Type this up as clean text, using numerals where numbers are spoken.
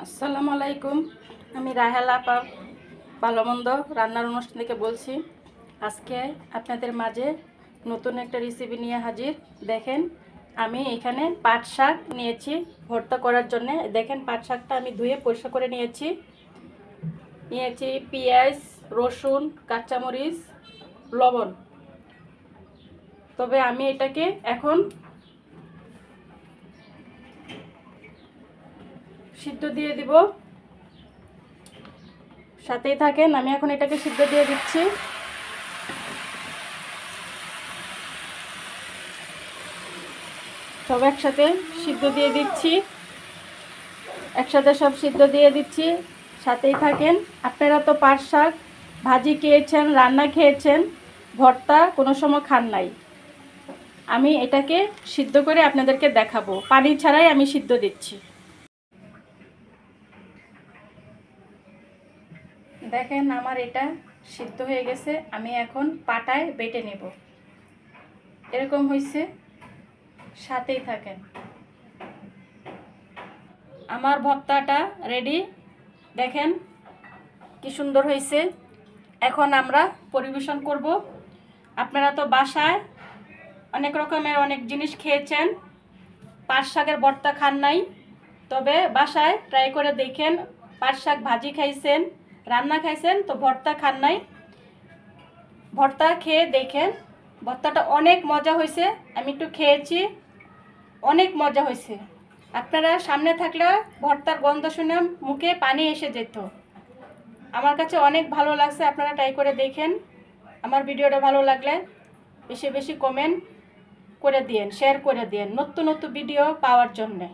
আসসালামু আলাইকুম। আমি রাহেলা আপা ভালোমন্দ রান্নার অনুষ্ঠান থেকে বলছি। আজকে আপনাদের মাঝে নতুন একটা রেসিপি নিয়ে হাজির। দেখেন, আমি এখানে পাট শাক নিয়েছি ভর্তা করার জন্য। দেখেন, পাট শাকটা আমি ধুয়ে পরিষ্কার করে নিয়েছি। পেঁয়াজ, রসুন, কাঁচামরিচ, লবণ। তবে আমি এটাকে এখন সিদ্ধ দিয়ে দিব। সাথেই থাকেন, আমি এখন এটাকে সিদ্ধ দিয়ে দিচ্ছি। সব একসাথে সিদ্ধ দিয়ে দিচ্ছি, একসাথে সব সিদ্ধ দিয়ে দিচ্ছি। সাথেই থাকেন। আপনারা তো পাট শাক ভাজি খেয়েছেন, রান্না খেয়েছেন, ভর্তা কোনো সময় খান নাই। আমি এটাকে সিদ্ধ করে আপনাদেরকে দেখাবো, পানি ছাড়াই আমি সিদ্ধ দিচ্ছি। দেখেন, আমার এটা সিদ্ধ হয়ে গেছে। আমি এখন পাটায় বেটে নেব। এরকম হয়েছে, সাথেই থাকেন। আমার ভর্তাটা রেডি। দেখেন কি সুন্দর হয়েছে। এখন আমরা পরিবেশন করব। আপনারা তো বাসায় অনেক রকমের অনেক জিনিস খেয়েছেন, পাট শাকের ভর্তা খান নাই। তবে বাসায় ট্রাই করে দেখেন। পাট শাক ভাজি খাইছেন, রান্না খাইছেন, তো ভর্তা খান নাই। ভর্তা খেয়ে দেখেন, ভর্তাটা অনেক মজা হয়েছে। আমি একটু খেয়েছি, অনেক মজা হয়েছে। আপনারা সামনে থাকলে ভর্তার গন্ধ শুনে মুখে পানি এসে যেত। আমার কাছে অনেক ভালো লাগছে। আপনারা ট্রাই করে দেখেন। আমার ভিডিওটা ভালো লাগলে বেশি বেশি কমেন্ট করে দিন, শেয়ার করে দিন নতুন নতুন ভিডিও পাওয়ার জন্যে।